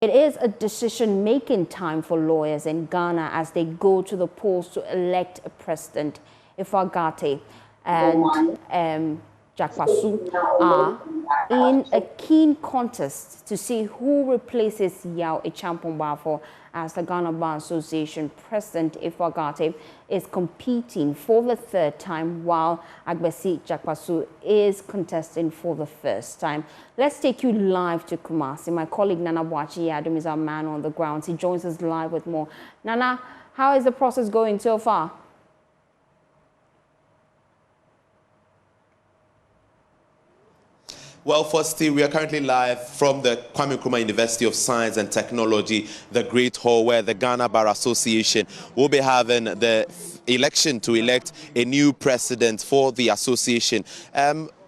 It is a decision-making time for lawyers in Ghana as they go to the polls to elect a president. Efua Ghartey and Dzakpasu are in a keen contest to see who replaces Yao Echampong as the Ghana Bar Association president. Efua Ghartey is competing for the third time, while Agbesi Dzakpasu is contesting for the first time. Let's take you live to Kumasi. My colleague Nana Boachi Adam is our man on the ground. He joins us live with more. Nana, how is the process going so far? Well, firstly, we are currently live from the Kwame Nkrumah University of Science and Technology, the Great Hall, where the Ghana Bar Association will be having the election to elect a new president for the association.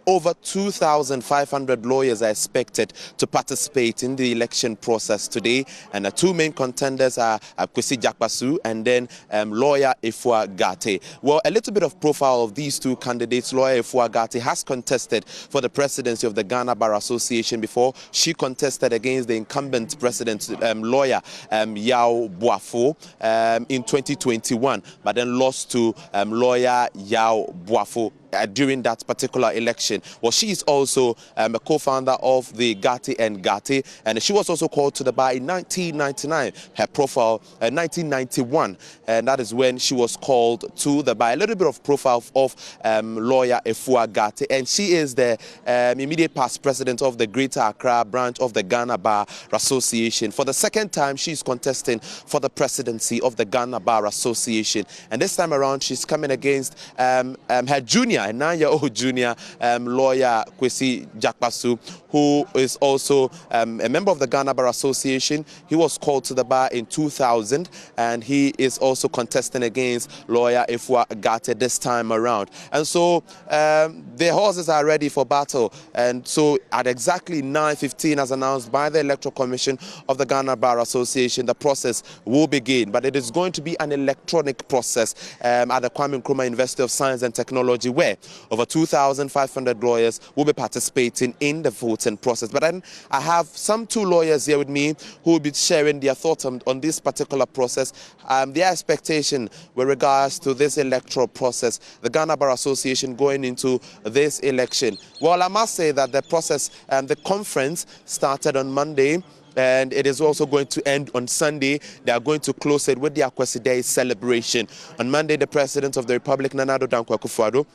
Over 2,500 lawyers are expected to participate in the election process today, and the two main contenders are Agbesi Dzakpasu and then lawyer Efua Ghartey. Well, a little bit of profile of these two candidates. Lawyer Efua Ghartey has contested for the presidency of the Ghana Bar Association before. She contested against the incumbent president, lawyer Yao Boafo, in 2021, but then lost to lawyer Yao Boafo during that particular election. Well, she is also a co-founder of the Ghartey and Ghartey, and she was also called to the bar in 1999. Her profile, 1991, and that is when she was called to the bar. A little bit of profile of lawyer Efua Ghartey, and she is the immediate past president of the Greater Accra branch of the Ghana Bar Association. For the second time, she's contesting for the presidency of the Ghana Bar Association, and this time around, she's coming against her junior, a 9-year-old junior lawyer Agbesi Dzakpasu, who is also a member of the Ghana Bar Association. He was called to the bar in 2000, and he is also contesting against lawyer Efua Ghartey this time around. And so the horses are ready for battle. And so at exactly 9:15, as announced by the Electoral Commission of the Ghana Bar Association, the process will begin. But it is going to be an electronic process at the Kwame Nkrumah University of Science and Technology, where over 2,500 lawyers will be participating in the voting process. But then I have some two lawyers here with me who will be sharing their thoughts on this particular process, their expectation with regards to this electoral process, the Ghana Bar Association going into this election. Well, I must say that the process and the conference started on Monday, and it is also going to end on Sunday. They are going to close it with the Agbesi Day celebration. On Monday, the President of the Republic, Nana Addo Dankwa Akufo-Addo,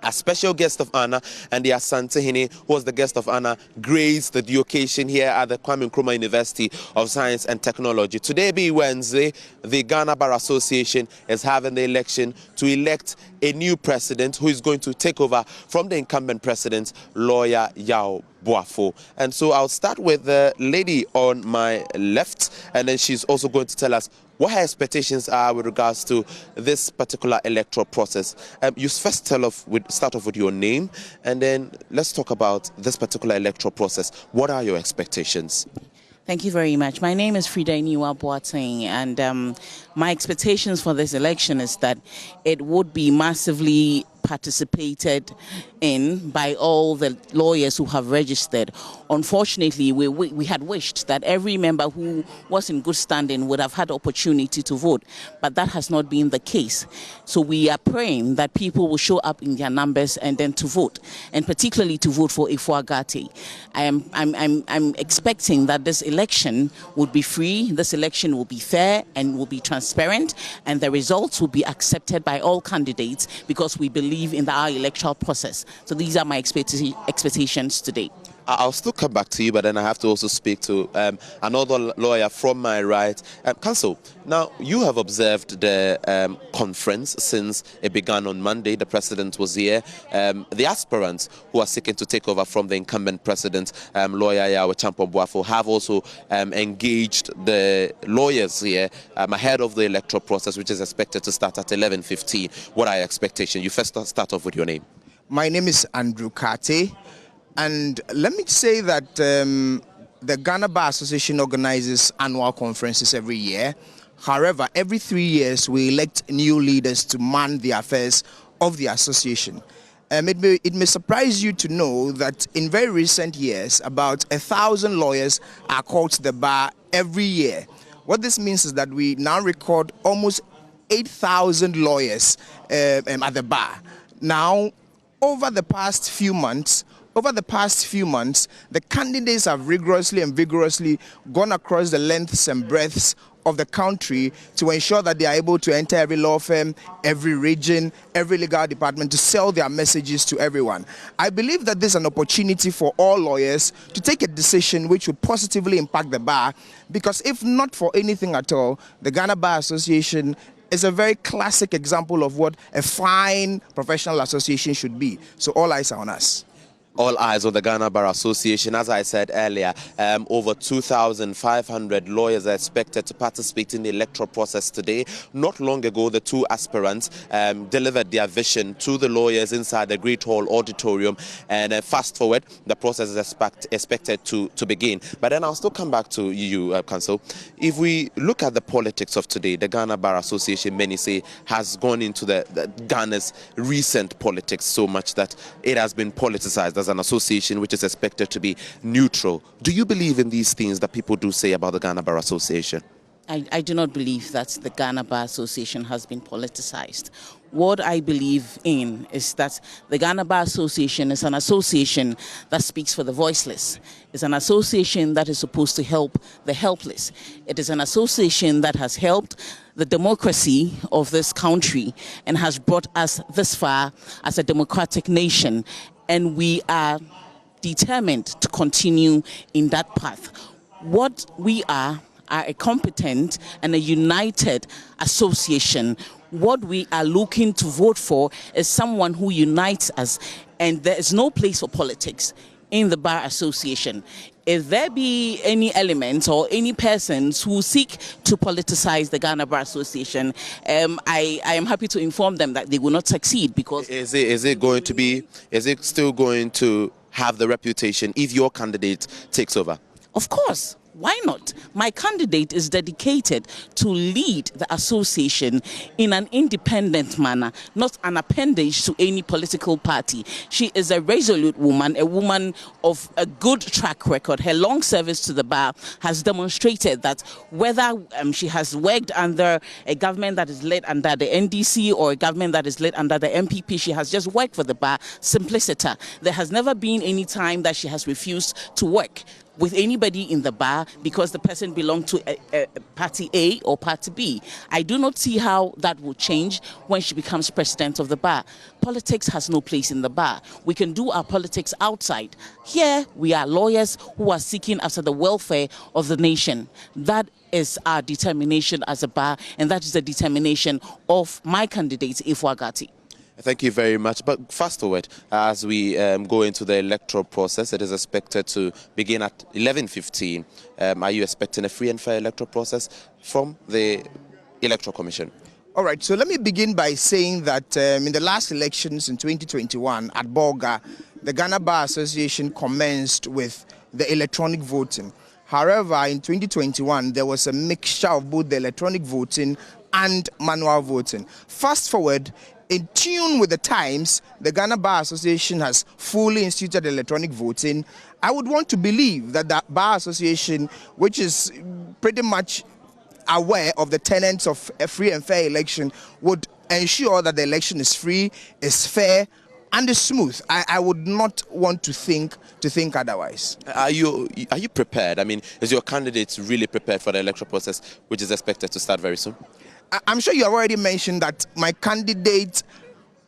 a special guest of honor, and the Asantehene, who was the guest of honor, graced the occasion here at the Kwame Nkrumah University of Science and Technology. Today, being Wednesday, the Ghana Bar Association is having the election to elect a new president who is going to take over from the incumbent president, lawyer Yao Boafo. And so I'll start with the lady on my left, and then she's also going to tell us what her expectations are with regards to this particular electoral process. You first start off with your name, and then let's talk about this particular electoral process. What are your expectations? Thank you very much. My name is Frida Iniwa Boateng, and my expectations for this election is that it would be massively participated in by all the lawyers who have registered. Unfortunately, we had wished that every member who was in good standing would have had opportunity to vote, but that has not been the case. So we are praying that people will show up in their numbers and then to vote, and particularly to vote for Efua Ghartey. I'm expecting that this election would be free, this election will be fair and will be transparent, and the results will be accepted by all candidates because we believe in our electoral process. So these are my expectations today. I'll still come back to you, but then I have to also speak to another lawyer from my right. Counsel, now you have observed the conference since it began on Monday. The president was here. The aspirants who are seeking to take over from the incumbent president, lawyer Yao Echampong Boafo, have also engaged the lawyers here ahead of the electoral process, which is expected to start at 11:15. What are your expectations? You first start off with your name. My name is Andrew Ghartey. And let me say that the Ghana Bar Association organizes annual conferences every year. However, every 3 years, we elect new leaders to man the affairs of the association. It may surprise you to know that in very recent years, about 1,000 lawyers are called to the bar every year. What this means is that we now record almost 8,000 lawyers at the bar. Now, over the past few months, the candidates have rigorously and vigorously gone across the lengths and breadths of the country to ensure that they are able to enter every law firm, every region, every legal department to sell their messages to everyone. I believe that this is an opportunity for all lawyers to take a decision which would positively impact the bar, because if not for anything at all, the Ghana Bar Association is a very classic example of what a fine professional association should be. So all eyes are on us. All eyes on the Ghana Bar Association. As I said earlier, over 2,500 lawyers are expected to participate in the electoral process today. Not long ago, the two aspirants delivered their vision to the lawyers inside the Great Hall Auditorium. And fast forward, the process is expected to begin. But then I'll still come back to you, Council. If we look at the politics of today, the Ghana Bar Association, many say, has gone into the Ghana's recent politics so much that it has been politicized as an association which is expected to be neutral. Do you believe in these things that people do say about the Ghana Bar Association? I do not believe that the Ghana Bar Association has been politicized. What I believe in is that the Ghana Bar Association is an association that speaks for the voiceless. It's an association that is supposed to help the helpless. It is an association that has helped the democracy of this country and has brought us this far as a democratic nation. And we are determined to continue in that path. What we are a competent and a united association. What we are looking to vote for is someone who unites us, and there is no place for politics in the Bar Association. If there be any elements or any persons who seek to politicize the Ghana Bar Association, I am happy to inform them that they will not succeed, because is it still going to have the reputation if your candidate takes over? Of course. Why not? My candidate is dedicated to lead the association in an independent manner, not an appendage to any political party. She is a resolute woman, a woman of a good track record. Her long service to the bar has demonstrated that whether she has worked under a government that is led under the NDC or a government that is led under the MPP, she has just worked for the bar simpliciter. There has never been any time that she has refused to work with anybody in the bar because the person belonged to a party A or party B. I do not see how that will change when she becomes president of the bar. Politics has no place in the bar. We can do our politics outside. Here we are lawyers who are seeking after the welfare of the nation. That is our determination as a bar, and that is the determination of my candidate, Efua Ghartey. Thank you very much. But fast forward, as we go into the electoral process, it is expected to begin at 11:15. Are you expecting a free and fair electoral process from the Electoral Commission? All right, so let me begin by saying that in the last elections in 2021 at Bolga, the Ghana Bar Association commenced with the electronic voting. However, in 2021, there was a mixture of both the electronic voting and manual voting. Fast forward, in tune with the times, the Ghana Bar Association has fully instituted electronic voting. I would want to believe that the Bar Association, which is pretty much aware of the tenets of a free and fair election, would ensure that the election is free, is fair, and is smooth. I would not want to think otherwise. Are you prepared? I mean, is your candidate really prepared for the electoral process, which is expected to start very soon? I'm sure you have already mentioned that my candidate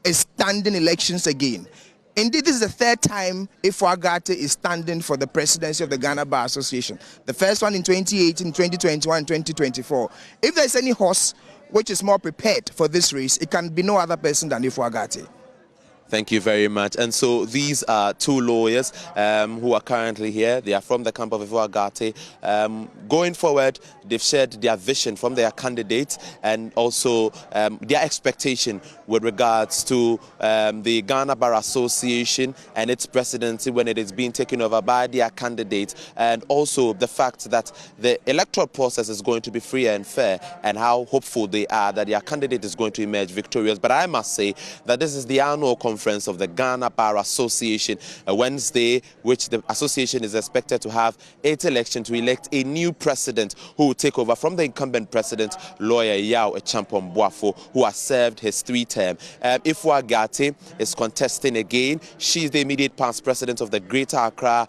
is standing elections again. Indeed, this is the third time Efua Ghartey is standing for the presidency of the Ghana Bar Association. The first one in 2018, 2021, 2024. If there's any horse which is more prepared for this race, it can be no other person than Efua Ghartey. Thank you very much. And so these are two lawyers who are currently here. They are from the camp of Efua Ghartey. Going forward, they've shared their vision from their candidates and also their expectation with regards to the Ghana Bar Association and its presidency when it is being taken over by their candidate, and also the fact that the electoral process is going to be free and fair, and how hopeful they are that their candidate is going to emerge victorious. But I must say that this is the annual conference Conference of the Ghana Bar Association Wednesday, which the association is expected to have its election to elect a new president who will take over from the incumbent president, lawyer Yao Echampong Boafo, who has served his 3-term. Efua Ghartey is contesting again. She is the immediate past president of the Greater Accra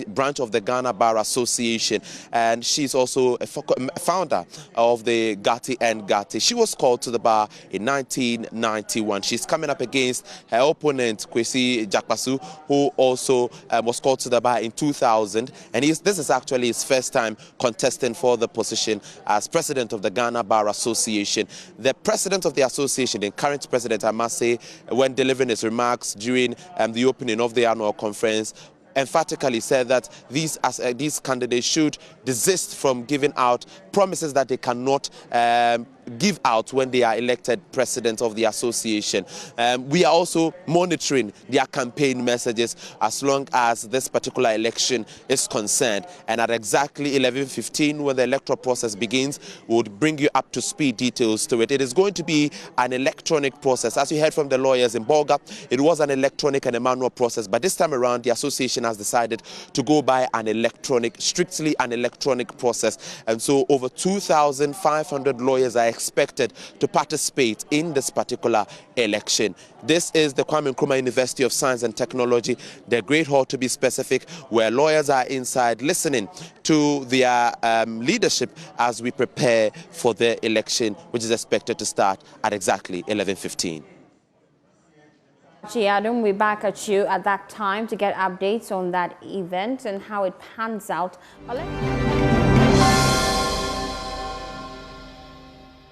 branch of the Ghana Bar Association, and she's also a founder of the Ghartey and Ghartey. She was called to the bar in 1991. She's coming up against her opponent, Dzakpasu, who also was called to the bar in 2000, and this is actually his first time contesting for the position as president of the Ghana Bar Association. The president of the association, the current president, I must say, when delivering his remarks during the opening of the annual conference, emphatically said that these candidates should desist from giving out promises that they cannot give out when they are elected president of the association. We are also monitoring their campaign messages as long as this particular election is concerned. And at exactly 11:15, when the electoral process begins, we will bring you up to speed details to it. It is going to be an electronic process. As you heard from the lawyers in Bolga, it was an electronic and a manual process, but this time around, the association has decided to go by strictly an electronic process. And so over 2,500 lawyers are expected to participate in this particular election. This is the Kwame Nkrumah University of Science and Technology, the Great Hall to be specific, where lawyers are inside listening to their leadership as we prepare for the election, which is expected to start at exactly 11:15. Adam, we're back at you at that time to get updates on that event and how it pans out.